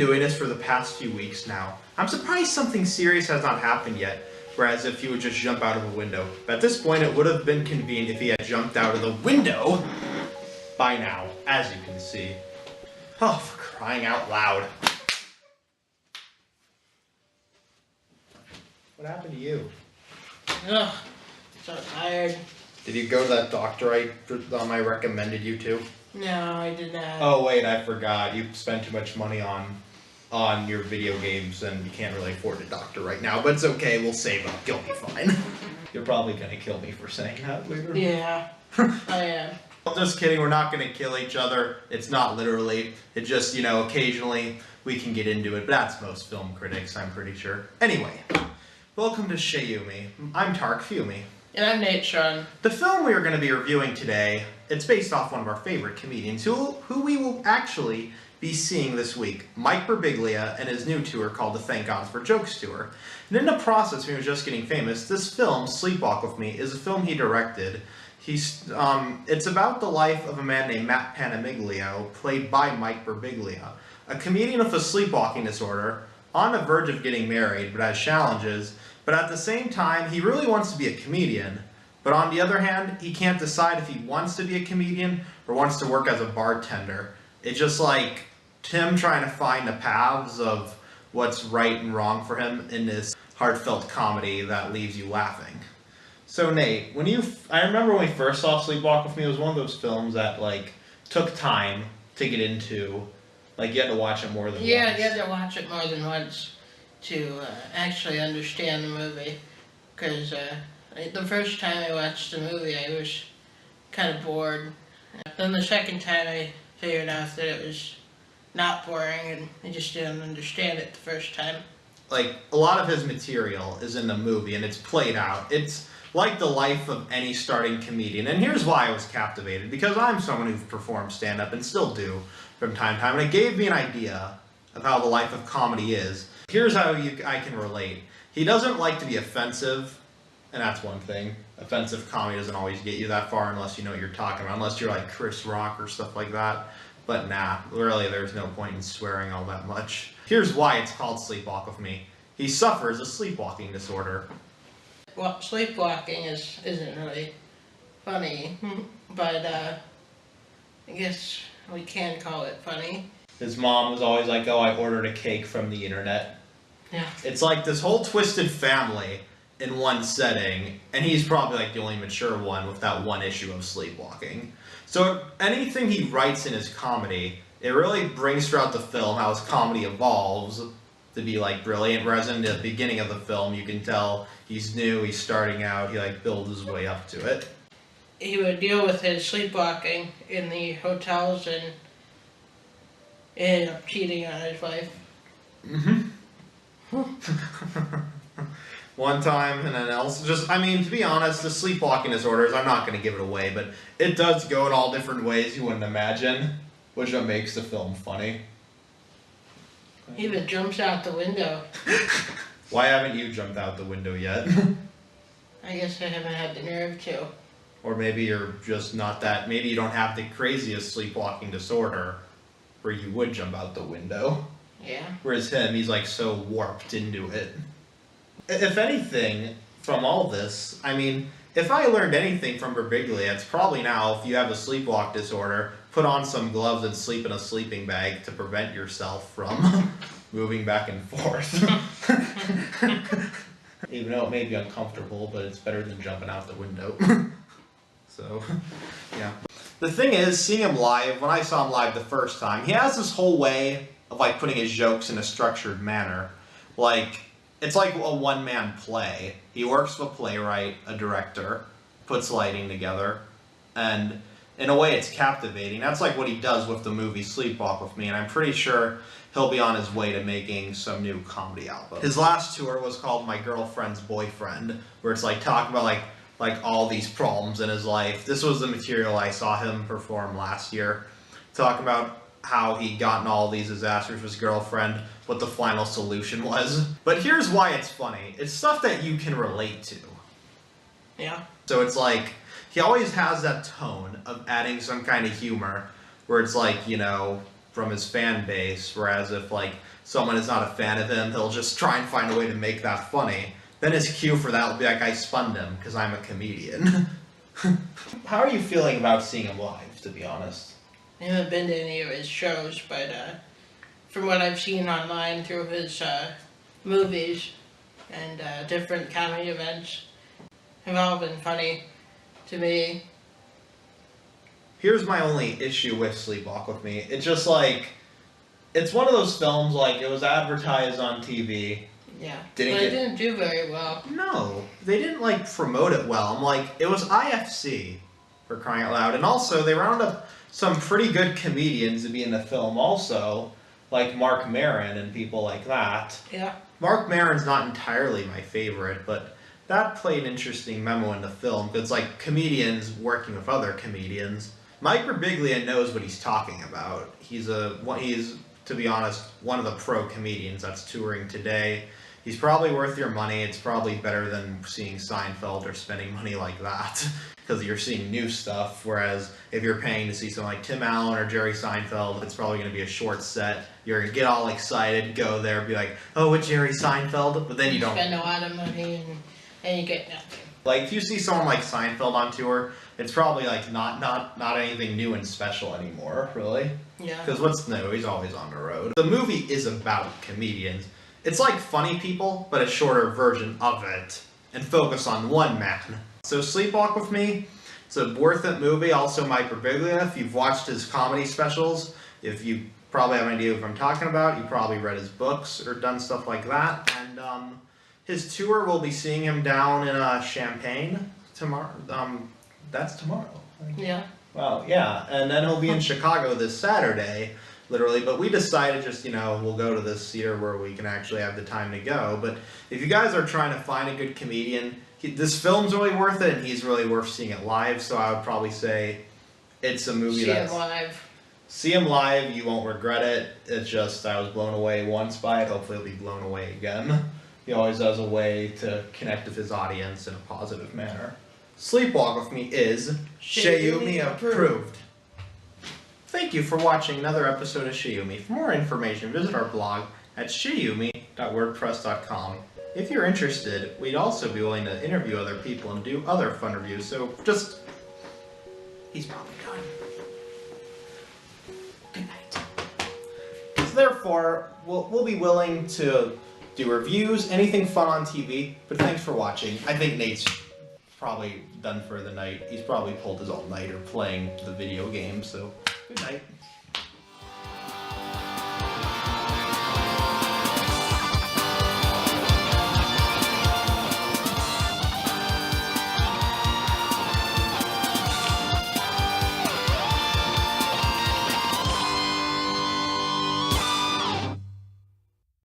doing this for the past few weeks now. I'm surprised something serious has not happened yet, whereas if he would just jump out of a window. But at this point, it would have been convenient if he had jumped out of the window by now, as you can see. Oh, for crying out loud. What happened to you? Ugh, so tired. Did you go to that doctor I recommended you to? No, I did not. Oh wait, I forgot. You spent too much money on your video games and you can't really afford a doctor right now, but it's okay, we'll save up. You'll be fine. You're probably gonna kill me for saying that later. Yeah, I am. Just kidding, we're not gonna kill each other. It's not literally. It just, you know, occasionally we can get into it, but that's most film critics, I'm pretty sure. Anyway, welcome to SHAYOUMI. I'm Tark Fumi. And I'm Nate Sean. The film we are going to be reviewing today, it's based off one of our favorite comedians, who we will actually be seeing this week, Mike Birbiglia, and his new tour called the Thank God for Jokes Tour. And in the process, when he was just getting famous, this film, Sleepwalk with Me, is a film he directed. It's about the life of a man named Matt Panamiglio, played by Mike Birbiglia, a comedian with a sleepwalking disorder, on the verge of getting married, but has challenges. But at the same time, he really wants to be a comedian. But on the other hand, he can't decide if he wants to be a comedian or wants to work as a bartender. It's just like him trying to find the paths of what's right and wrong for him in this heartfelt comedy that leaves you laughing. So Nate, I remember when we first saw Sleepwalk with Me, it was one of those films that like took time to get into. Like you had to watch it more than once. Yeah, you had to watch it more than once to actually understand the movie, because the first time I watched the movie I was kind of bored. Then the second time I figured out that it was not boring and I just didn't understand it the first time. Like, a lot of his material is in the movie and it's played out. It's like the life of any starting comedian, and here's why I was captivated, because I'm someone who's performed stand-up and still do from time to time, and it gave me an idea of how the life of comedy is. Here's how I can relate. He doesn't like to be offensive, and that's one thing. Offensive comedy doesn't always get you that far unless you know what you're talking about, unless you're like Chris Rock or stuff like that. But nah, really there's no point in swearing all that much. Here's why it's called Sleepwalk with Me. He suffers a sleepwalking disorder. Well, sleepwalking isn't really funny, but I guess we can call it funny. His mom was always like, oh, I ordered a cake from the internet. Yeah. It's like this whole twisted family in one setting, and he's probably like the only mature one with that one issue of sleepwalking. So anything he writes in his comedy, it really brings throughout the film how his comedy evolves to be like brilliant, whereas in the beginning of the film you can tell he's new, he's starting out, he like builds his way up to it. He would deal with his sleepwalking in the hotels and ended up cheating on his wife. One time and then else. Just, I mean, to be honest, the sleepwalking disorders, I'm not going to give it away, but it does go in all different ways you wouldn't imagine, which makes the film funny. He even jumps out the window. Why haven't you jumped out the window yet? I guess I haven't had the nerve to. Or maybe you're just not that, maybe you don't have the craziest sleepwalking disorder where you would jump out the window. Yeah. Whereas him, he's like so warped into it. If anything, from all this, I mean, if I learned anything from Birbiglia, it's probably now, if you have a sleepwalk disorder, put on some gloves and sleep in a sleeping bag to prevent yourself from moving back and forth. Even though it may be uncomfortable, but it's better than jumping out the window. So, yeah. The thing is, seeing him live, when I saw him live the first time, he has this whole way of like putting his jokes in a structured manner. Like, it's like a one-man play. He works with a playwright, a director, puts lighting together, and in a way it's captivating. That's like what he does with the movie Sleepwalk with Me, and I'm pretty sure he'll be on his way to making some new comedy album. His last tour was called My Girlfriend's Boyfriend, where it's like talking about like all these problems in his life. This was the material I saw him perform last year, talking about how he got in all these disasters with his girlfriend, what the final solution was. But here's why it's funny. It's stuff that you can relate to. Yeah. So it's like, he always has that tone of adding some kind of humor, where it's like, you know, from his fan base, whereas if like someone is not a fan of him, he'll just try and find a way to make that funny. Then his cue for that will be like, I spun him because I'm a comedian. How are you feeling about seeing him live, to be honest? I haven't been to any of his shows, but from what I've seen online through his movies and different comedy events, have all been funny to me. Here's my only issue with Sleepwalk with Me. It's just like, it's one of those films, like, it was advertised on TV. Yeah, but it didn't do very well. No, they didn't, like, promote it well. I'm like, it was IFC, for crying out loud. And also, they round up some pretty good comedians to be in the film also, like Mark Maron and people like that. Yeah. Mark Maron's not entirely my favorite, but that played an interesting memo in the film. It's like comedians working with other comedians. Mike Birbiglia knows what he's talking about. He's, to be honest, one of the pro comedians that's touring today. He's probably worth your money. It's probably better than seeing Seinfeld or spending money like that, because you're seeing new stuff, whereas if you're paying to see someone like Tim Allen or Jerry Seinfeld, it's probably going to be a short set. You're going to get all excited, go there, be like, oh, with Jerry Seinfeld, but then you don't. Spend a lot of money and you get nothing. Like, if you see someone like Seinfeld on tour, it's probably like not anything new and special anymore, really. Yeah. Because what's new? He's always on the road. The movie is about comedians. It's like Funny People, but a shorter version of it, and focus on one man. So Sleepwalk with Me, it's a worth it movie. Also Mike Birbiglia, if you've watched his comedy specials, if you probably have an idea of what I'm talking about, you probably read his books or done stuff like that. And his tour, we'll be seeing him down in Champaign tomorrow. That's tomorrow. Yeah. Well, yeah, and then he'll be in Chicago this Saturday, literally, but we decided just, we'll go to this theater where we can actually have the time to go. But if you guys are trying to find a good comedian, this film's really worth it, and he's really worth seeing it live, so I would probably say it's a movie See him live. See him live, you won't regret it. It's just, I was blown away once by it, hopefully I'll be blown away again. He always has a way to connect with his audience in a positive manner. Sleepwalk with Me is SHAYOUMI approved. Thank you for watching another episode of SHAYOUMI. For more information, visit our blog at shayoumi.wordpress.com. If you're interested, we'd also be willing to interview other people and do other fun reviews, so just... He's probably done. Good night. So therefore, we'll be willing to do reviews, anything fun on TV, but thanks for watching. I think Nate's probably done for the night. He's probably pulled his all-nighter playing the video game, so good night.